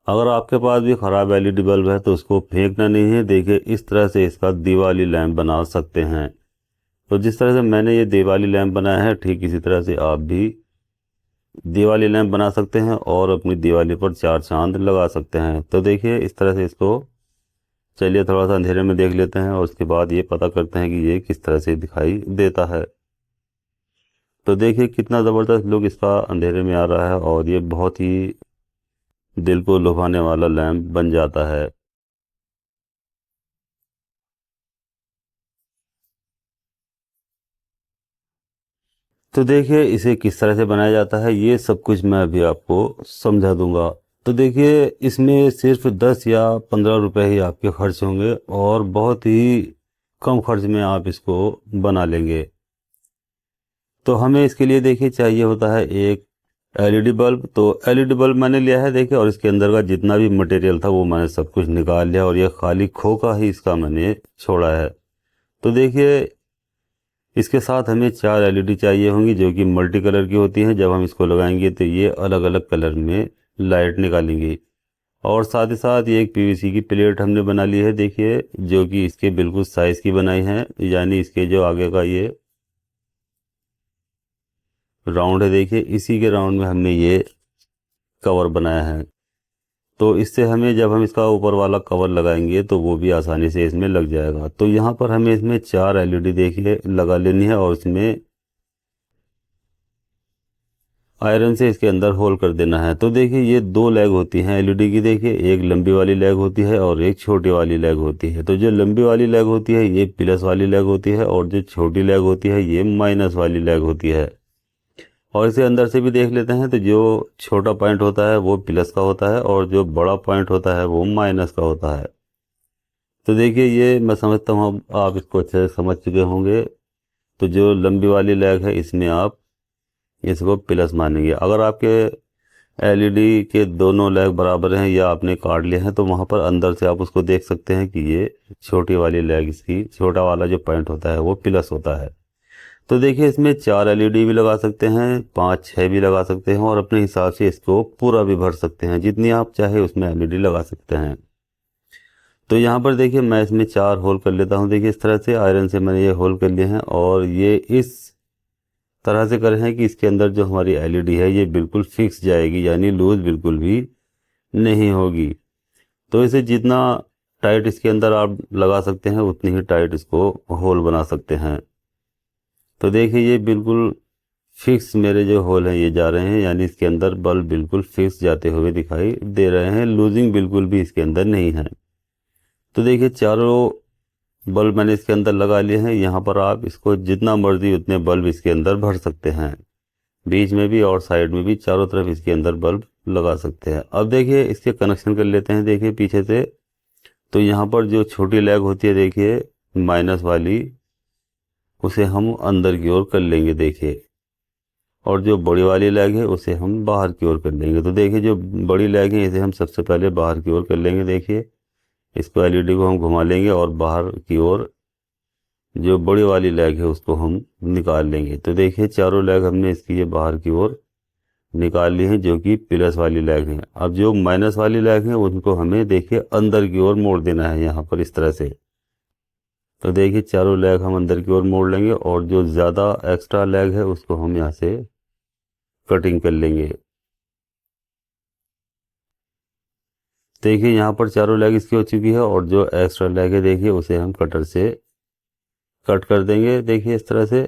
अगर आपके पास भी ख़राब एलईडी बल्ब है तो उसको फेंकना नहीं है। देखिए इस तरह से इसका दिवाली लैंप बना सकते हैं। तो जिस तरह से मैंने ये दिवाली लैंप बनाया है, ठीक इसी तरह से आप भी दिवाली लैंप बना सकते हैं और अपनी दिवाली पर चार चांद लगा सकते हैं। तो देखिए इस तरह से इसको, चलिए थोड़ा सा अंधेरे में देख लेते हैं और उसके बाद ये पता करते हैं कि ये किस तरह से दिखाई देता है। तो देखिए कितना ज़बरदस्त लुक इसका अंधेरे में आ रहा है और ये बहुत ही दिल को लुभाने वाला लैंप बन जाता है। तो देखिए इसे किस तरह से बनाया जाता है ये सब कुछ मैं अभी आपको समझा दूंगा। तो देखिए इसमें सिर्फ 10 या 15 रुपए ही आपके खर्च होंगे और बहुत ही कम खर्च में आप इसको बना लेंगे। तो हमें इसके लिए देखिए चाहिए होता है एक एलईडी बल्ब। तो एलईडी बल्ब मैंने लिया है देखिए, और इसके अंदर का जितना भी मटेरियल था वो मैंने सब कुछ निकाल लिया और ये खाली खोखा ही इसका मैंने छोड़ा है। तो देखिए इसके साथ हमें चार एलईडी चाहिए होंगी जो कि मल्टी कलर की होती हैं। जब हम इसको लगाएंगे तो ये अलग अलग कलर में लाइट निकालेंगी। और साथ ही साथ ये एक पीवीसी की प्लेट हमने बना ली है देखिए, जो कि इसके बिल्कुल साइज की बनाई है, यानी इसके जो आगे का ये राउंड है देखिए, इसी के राउंड में हमने ये कवर बनाया है। तो इससे हमें जब हम इसका ऊपर वाला कवर लगाएंगे तो वो भी आसानी से इसमें लग जाएगा। तो यहाँ पर हमें इसमें चार एलईडी देखिए लगा लेनी है और इसमें आयरन से इसके अंदर होल कर देना है। तो देखिए ये दो लेग होती हैं एलईडी की देखिए, एक लंबी वाली लेग होती है और एक छोटी वाली लेग होती है। तो जो लंबी वाली लेग होती है ये प्लस वाली लेग होती है और जो छोटी लेग होती है ये माइनस वाली लेग होती है। और इसे अंदर से भी देख लेते हैं तो जो छोटा पॉइंट होता है वो प्लस का होता है और जो बड़ा पॉइंट होता है वो माइनस का होता है। तो देखिए ये मैं समझता हूँ अब आप इसको अच्छे से समझ चुके होंगे। तो जो लंबी वाली लेग है इसमें आप इसको प्लस मानेंगे। अगर आपके एलईडी के दोनों लेग बराबर हैं या आपने काट लिए हैं तो वहाँ पर अंदर से आप उसको देख सकते हैं कि ये छोटी वाली लेग, इसकी छोटा वाला जो पॉइंट होता है वो प्लस होता है। तो देखिए इसमें चार एलईडी भी लगा सकते हैं, पाँच छः भी लगा सकते हैं और अपने हिसाब से इसको पूरा भी भर सकते हैं, जितनी आप चाहे उसमें एलईडी लगा सकते हैं। तो यहाँ पर देखिए मैं इसमें चार होल कर लेता हूँ। देखिए इस तरह से आयरन से मैंने ये होल कर लिए हैं और ये इस तरह से करें हैं कि इसके अंदर जो हमारी एलईडी है ये बिल्कुल फिक्स जाएगी, यानी लूज बिल्कुल भी नहीं होगी। तो इसे जितना टाइट इसके अंदर आप लगा सकते हैं उतनी ही टाइट इसको होल बना सकते हैं। तो देखिए ये बिल्कुल फिक्स मेरे जो होल हैं ये जा रहे हैं, यानी इसके अंदर बल्ब बिल्कुल फिक्स जाते हुए दिखाई दे रहे हैं, लूजिंग बिल्कुल भी इसके अंदर नहीं है। तो देखिए चारों बल्ब मैंने इसके अंदर लगा लिए हैं। यहाँ पर आप इसको जितना मर्जी उतने बल्ब इसके अंदर भर सकते हैं, बीच में भी और साइड में भी, चारों तरफ इसके अंदर बल्ब लगा सकते हैं। अब देखिए इसके कनेक्शन कर लेते हैं देखिए पीछे से। तो यहाँ पर जो छोटी लैग होती है देखिए माइनस वाली, उसे हम अंदर की ओर कर लेंगे देखिए, और जो बड़ी वाली लैग है उसे हम बाहर की ओर कर लेंगे। तो देखिए जो बड़ी लैग है इसे हम सबसे पहले बाहर की ओर कर लेंगे देखिए, इसको एलईडी को हम घुमा लेंगे और बाहर की ओर जो बड़ी वाली लैग है उसको हम निकाल लेंगे। तो देखिए चारों लैग हमने इसकी ये बाहर की ओर निकाल ली है जो कि प्लस वाली लैग है। अब जो माइनस वाली लैग है उनको हमें देखिए अंदर की ओर मोड़ देना है यहाँ पर इस तरह से। तो देखिए चारों लैग हम अंदर की ओर मोड़ लेंगे और जो ज़्यादा एक्स्ट्रा लैग है उसको हम यहाँ से कटिंग कर लेंगे। देखिए यहाँ पर चारों लैग इसकी हो चुकी है और जो एक्स्ट्रा लैग है देखिए उसे हम कटर से कट कर देंगे देखिए इस तरह से,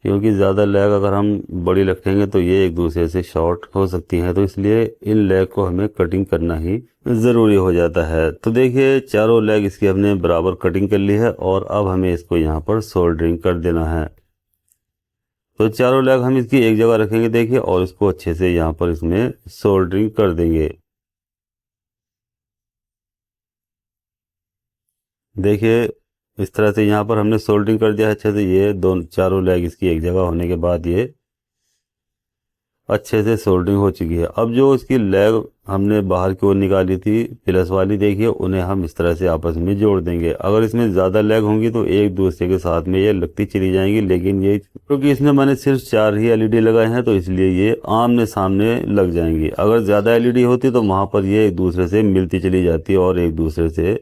क्योंकि ज़्यादा लैग अगर हम बड़ी रखेंगे तो ये एक दूसरे से शॉर्ट हो सकती हैं। तो इसलिए इन लैग को हमें कटिंग करना ही ज़रूरी हो जाता है। तो देखिए चारों लैग इसकी हमने बराबर कटिंग कर ली है और अब हमें इसको यहाँ पर सोल्डरिंग कर देना है। तो चारों लैग हम इसकी एक जगह रखेंगे देखिए और इसको अच्छे से यहाँ पर इसमें सोल्डरिंग कर देंगे। देखिए इस तरह से यहाँ पर हमने सोल्डरिंग कर दिया है अच्छे से। ये दोनों चारों लैग इसकी एक जगह होने के बाद ये अच्छे से सोल्डरिंग हो चुकी है। अब जो इसकी लेग हमने बाहर की ओर निकाली थी प्लस वाली, देखिए उन्हें हम इस तरह से आपस में जोड़ देंगे। अगर इसमें ज़्यादा लेग होंगी तो एक दूसरे के साथ में ये लगती चली जाएंगी, लेकिन ये क्योंकि इसमें मैंने सिर्फ 4 ही एलईडी लगाए हैं तो इसलिए ये आमने सामने लग जाएंगी। अगर ज़्यादा एलईडी होती तो वहाँ पर ये एक दूसरे से मिलती चली जाती और एक दूसरे से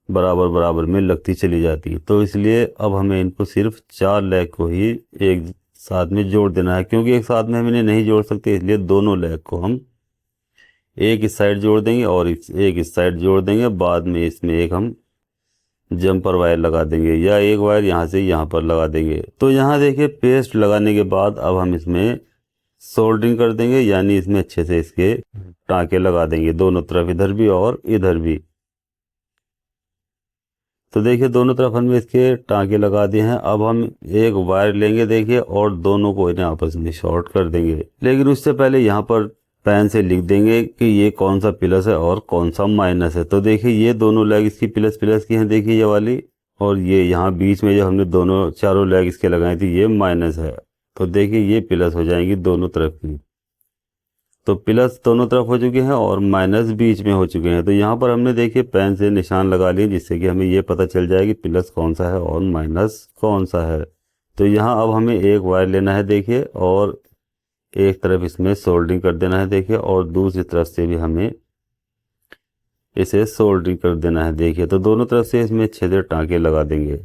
बराबर बराबर में लगती चली जाती। तो इसलिए अब हमें इनको सिर्फ 4 लेग को ही एक साथ में जोड़ देना है, क्योंकि एक साथ में हम इन्हें नहीं जोड़ सकते, इसलिए दोनों लेग को हम एक इस साइड जोड़ देंगे और एक इस साइड जोड़ देंगे। बाद में इसमें एक हम जंपर वायर लगा देंगे या एक वायर यहाँ से यहाँ पर लगा देंगे। तो यहाँ देखिए पेस्ट लगाने के बाद अब हम इसमें सोल्डरिंग कर देंगे, यानी इसमें अच्छे से इसके टाँके लगा देंगे दोनों तरफ, इधर भी और इधर भी। तो देखिए दोनों तरफ हमने इसके टाँके लगा दिए हैं। अब हम एक वायर लेंगे देखिए और दोनों को इन्हें आपस में शॉर्ट कर देंगे, लेकिन उससे पहले यहाँ पर पेन से लिख देंगे कि ये कौन सा प्लस है और कौन सा माइनस है। तो देखिए ये दोनों लेग इसकी प्लस प्लस की हैं, देखिए ये वाली, और ये यहाँ बीच में जो हमने दोनों चारों लेग इसके लगाई थी ये माइनस है। तो देखिए ये प्लस हो जाएंगी दोनों तरफ की। तो प्लस दोनों तरफ हो चुके हैं और माइनस बीच में हो चुके हैं। तो यहाँ पर हमने देखिए पेन से निशान लगा लिए, जिससे कि हमें ये पता चल जाए कि प्लस कौन सा है और माइनस कौन सा है। तो यहाँ अब हमें एक वायर लेना है देखिए और एक तरफ इसमें सोल्डरिंग कर देना है देखिए, और दूसरी तरफ से भी हमें इसे सोल्डरिंग कर देना है देखिए। तो दोनों तरफ से इसमें अच्छे से टाँके लगा देंगे।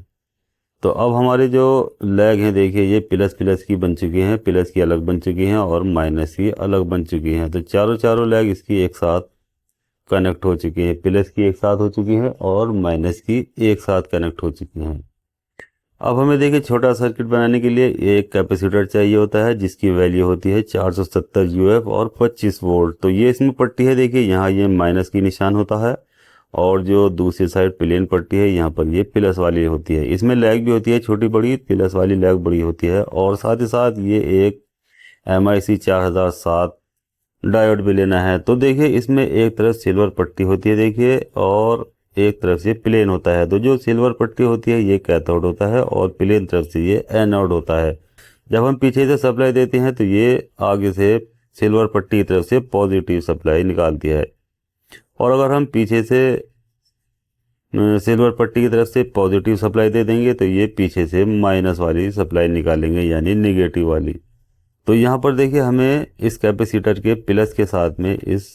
तो अब हमारे जो लेग हैं देखिए ये प्लस प्लस की बन चुकी हैं, प्लस की अलग बन चुकी हैं और माइनस की अलग बन चुकी हैं। तो चारों लेग इसकी एक साथ कनेक्ट हो चुकी हैं, प्लस की एक साथ हो चुकी हैं और माइनस की एक साथ कनेक्ट हो चुकी हैं। अब हमें देखिए छोटा सर्किट बनाने के लिए एक कैपेसिटर चाहिए होता है, जिसकी वैल्यू होती है 470 यूएफ और 25 वोल्ट। तो ये इसमें पट्टी है देखिए, यहाँ ये माइनस की निशान होता है और जो दूसरी साइड प्लेन पट्टी है यहाँ पर ये प्लस वाली होती है। इसमें लैग भी होती है छोटी बड़ी, प्लस वाली लैग बड़ी होती है। और साथ ही साथ ये एक MIC 4007 डायोड भी लेना है। तो देखिए इसमें एक तरफ सिल्वर पट्टी होती है देखिए और एक तरफ से प्लेन होता है। तो जो सिल्वर पट्टी होती है ये कैथोड होता है और प्लेन तरफ से ये एनोड होता है। जब हम पीछे से सप्लाई देते हैं तो ये आगे से सिल्वर पट्टी की तरफ से पॉजिटिव सप्लाई निकालती है, और अगर हम पीछे से सिल्वर पट्टी की तरफ से पॉजिटिव सप्लाई दे देंगे तो ये पीछे से माइनस वाली सप्लाई निकालेंगे, यानी निगेटिव वाली। तो यहाँ पर देखिए हमें इस कैपेसिटर के प्लस के साथ में इस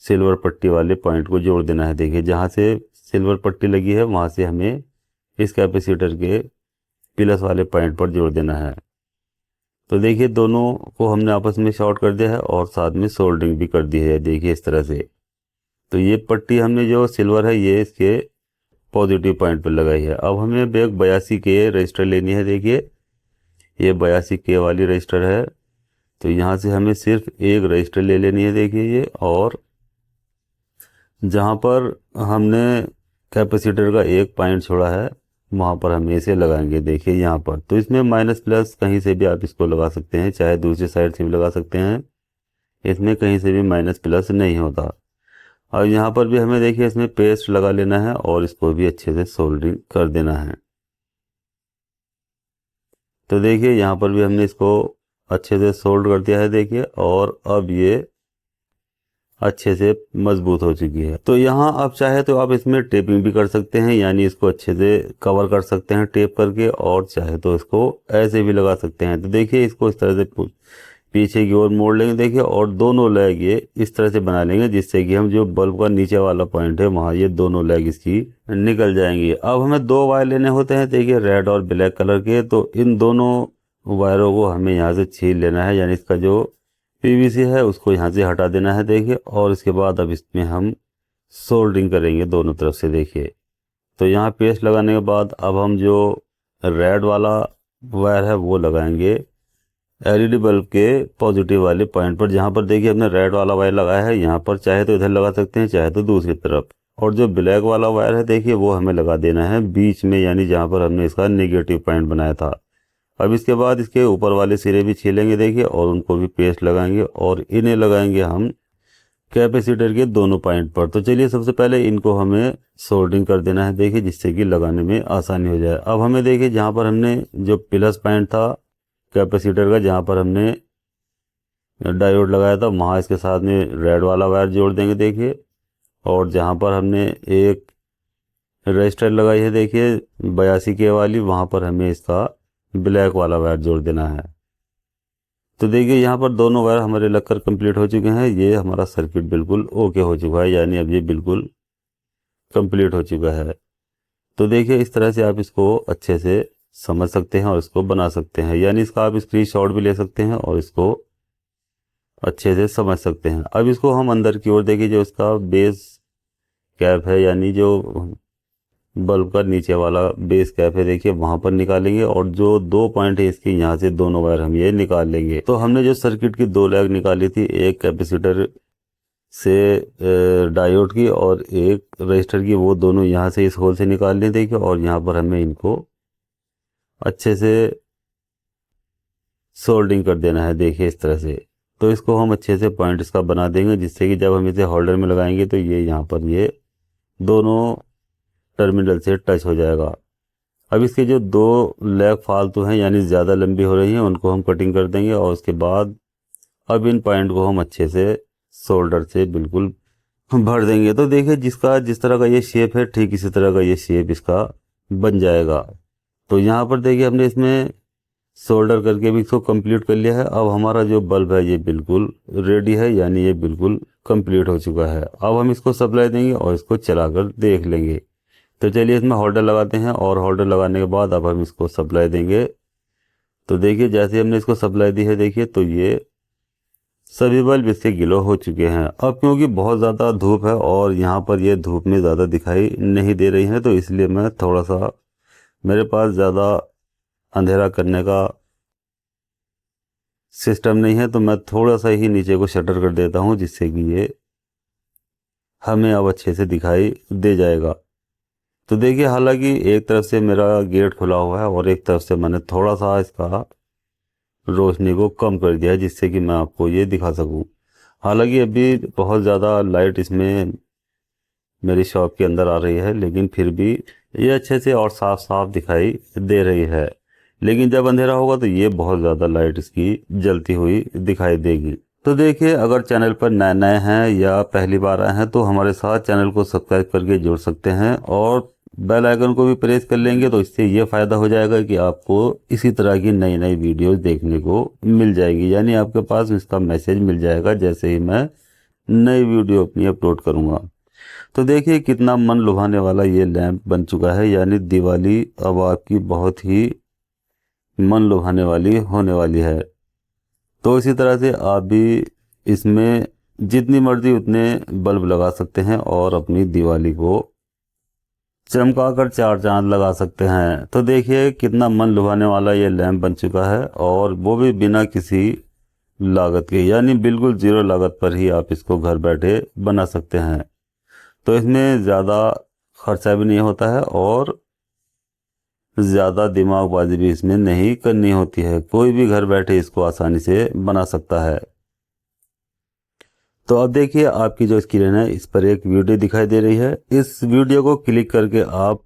सिल्वर पट्टी वाले पॉइंट को जोड़ देना है। देखिए जहाँ से सिल्वर पट्टी लगी है वहाँ से हमें इस कैपेसिटर के प्लस वाले पॉइंट पर जोड़ देना है। तो देखिए दोनों को हमने आपस में शॉर्ट कर दिया है और साथ में सोल्डरिंग भी कर दी है देखिए इस तरह से। तो ये पट्टी हमने जो सिल्वर है ये इसके पॉजिटिव पॉइंट पर लगाई है। अब हमें एक 82K रजिस्टर लेनी है देखिए, ये 82K वाली रजिस्टर है। तो यहाँ से हमें सिर्फ एक रजिस्टर ले लेनी है देखिए ये, और जहाँ पर हमने कैपेसिटर का एक पॉइंट छोड़ा है वहाँ पर हम इसे लगाएंगे देखिए यहाँ पर। तो इसमें माइनस प्लस कहीं से भी आप इसको लगा सकते हैं, चाहे दूसरी साइड से भी लगा सकते हैं, इसमें कहीं से भी माइनस प्लस नहीं होता। और यहाँ पर भी हमें देखिए इसमें पेस्ट लगा लेना है और इसको भी अच्छे से सोल्डरिंग कर देना है। तो देखिए यहाँ पर भी हमने इसको अच्छे से सोल्ड कर दिया है देखिए, और अब ये अच्छे से मजबूत हो चुकी है। तो यहाँ आप चाहे तो आप इसमें टेपिंग भी कर सकते हैं, यानी इसको अच्छे से कवर कर सकते हैं टेप करके, और चाहे तो इसको ऐसे भी लगा सकते हैं। तो देखिए इसको इस तरह से पीछे की ओर मोड़ लेंगे देखिए, और दोनों लेग ये इस तरह से बना लेंगे जिससे कि हम जो बल्ब का नीचे वाला पॉइंट है वहाँ ये दोनों लेग इसकी निकल जाएंगी। अब हमें 2 वायर लेने होते हैं देखिए, रेड और ब्लैक कलर के। तो इन दोनों वायरों को हमें यहाँ से छील लेना है, यानी इसका जो PVC है उसको यहाँ से हटा देना है देखिए, और इसके बाद अब इसमें हम सोल्डरिंग करेंगे दोनों तरफ से देखिए। तो यहाँ पेस्ट लगाने के बाद अब हम जो रेड वाला वायर है वो लगाएंगे LED बल्ब के पॉजिटिव वाले पॉइंट पर, जहाँ पर देखिए हमने रेड वाला वायर लगाया है यहाँ पर, चाहे तो इधर लगा सकते हैं चाहे तो दूसरी तरफ। और जो ब्लैक वाला वायर है देखिए वो हमें लगा देना है बीच में, यानी जहाँ पर हमने इसका नेगेटिव पॉइंट बनाया था। अब इसके बाद इसके ऊपर वाले सिरे भी छीलेंगे देखिए और उनको भी पेस्ट लगाएंगे, और इन्हें लगाएंगे हम कैपेसिटर के दोनों पॉइंट पर। तो चलिए सबसे पहले इनको हमें सोल्डरिंग कर देना है देखिए, जिससे कि लगाने में आसानी हो जाए। अब हमें देखिए जहाँ पर हमने जो प्लस पॉइंट था कैपेसिटर का, जहाँ पर हमने डायोड लगाया था वहाँ इसके साथ में रेड वाला वायर जोड़ देंगे देखिए। और जहाँ पर हमने एक रजिस्टर लगाई है देखिए 82K वाली, वहाँ पर हमें इसका ब्लैक वाला वायर जोड़ देना है। तो देखिए यहाँ पर दोनों वायर हमारे लगकर कंप्लीट हो चुके हैं। ये हमारा सर्किट बिल्कुल ओके हो चुका है, यानी अब ये बिल्कुल कंप्लीट हो चुका है। तो देखिए इस तरह से आप इसको अच्छे से समझ सकते हैं और इसको बना सकते हैं, यानी इसका आप स्क्रीनशॉट भी ले सकते हैं और इसको अच्छे से समझ सकते हैं। अब इसको हम अंदर की ओर देखिए, जो इसका बेस कैप है यानी जो बल्ब का नीचे वाला बेस कैप है देखिए वहां पर निकालेंगे, और जो 2 पॉइंट है इसके यहाँ से दोनों वायर हम ये निकाल लेंगे। तो हमने जो सर्किट की 2 लेग निकाली थी, एक कैपेसिटर से डायोड की और एक रजिस्टर की, वो दोनों यहाँ से इस होल से निकालने देखिए, और यहाँ पर हमें इनको अच्छे से सोल्डिंग कर देना है देखिए इस तरह से। तो इसको हम अच्छे से पॉइंट इसका बना देंगे, जिससे कि जब हम इसे होल्डर में लगाएंगे तो ये यहाँ पर ये दोनों टर्मिनल से टच हो जाएगा। अब इसके जो 2 लेग फालतू हैं यानी ज़्यादा लंबी हो रही हैं, उनको हम कटिंग कर देंगे, और उसके बाद अब इन पॉइंट को हम अच्छे से सोल्डर से बिल्कुल भर देंगे। तो देखिए जिसका जिस तरह का ये शेप है ठीक इसी तरह का ये शेप इसका बन जाएगा। तो यहाँ पर देखिए हमने इसमें सोल्डर करके भी इसको कंप्लीट कर लिया है। अब हमारा जो बल्ब है ये बिल्कुल रेडी है, यानी ये बिल्कुल कंप्लीट हो चुका है। अब हम इसको सप्लाई देंगे और इसको चलाकर देख लेंगे। तो चलिए इसमें होल्डर लगाते हैं, और होल्डर लगाने के बाद अब हम इसको सप्लाई देंगे। तो देखिए जैसे हमने इसको सप्लाई दी है देखिए, तो ये सभी बल्ब इसके ग्लो हो चुके हैं। अब क्योंकि बहुत ज़्यादा धूप है और यहाँ पर ये धूप में ज़्यादा दिखाई नहीं दे रही है, तो इसलिए मैं थोड़ा सा, मेरे पास ज़्यादा अंधेरा करने का सिस्टम नहीं है, तो मैं थोड़ा सा ही नीचे को शटर कर देता हूँ, जिससे कि ये हमें अब अच्छे से दिखाई दे जाएगा। तो देखिए हालांकि एक तरफ से मेरा गेट खुला हुआ है और एक तरफ से मैंने थोड़ा सा इसका रोशनी को कम कर दिया है, जिससे कि मैं आपको ये दिखा सकूं। हालांकि अभी बहुत ज़्यादा लाइट इसमें मेरी शॉप के अंदर आ रही है, लेकिन फिर भी ये अच्छे से और साफ साफ दिखाई दे रही है। लेकिन जब अंधेरा होगा तो ये बहुत ज़्यादा लाइट इसकी जलती हुई दिखाई देगी। तो देखिए अगर चैनल पर नए नए हैं या पहली बार आए हैं तो हमारे साथ चैनल को सब्सक्राइब करके जुड़ सकते हैं, और बेल आइकन को भी प्रेस कर लेंगे, तो इससे ये फ़ायदा हो जाएगा कि आपको इसी तरह की नई नई वीडियोस देखने को मिल जाएगी, यानी आपके पास इसका मैसेज मिल जाएगा जैसे ही मैं नई वीडियो अपनी अपलोड करूँगा। तो देखिए कितना मन लुभाने वाला ये लैंप बन चुका है, यानी दिवाली अब आपकी बहुत ही मन लुभाने वाली होने वाली है। तो इसी तरह से आप भी इसमें जितनी मर्जी उतने बल्ब लगा सकते हैं और अपनी दिवाली को चमका कर 4 चांद लगा सकते हैं। तो देखिए कितना मन लुभाने वाला ये लैंप बन चुका है, और वो भी बिना किसी लागत के, यानी बिल्कुल 0 लागत पर ही आप इसको घर बैठे बना सकते हैं। तो इसमें ज़्यादा खर्चा भी नहीं होता है और ज़्यादा दिमागबाजी भी इसमें नहीं करनी होती है। कोई भी घर बैठे इसको आसानी से बना सकता है। तो अब देखिए आपकी जो स्क्रीन है इस पर एक वीडियो दिखाई दे रही है। इस वीडियो को क्लिक करके आप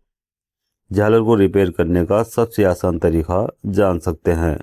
झालर को रिपेयर करने का सबसे आसान तरीका जान सकते हैं।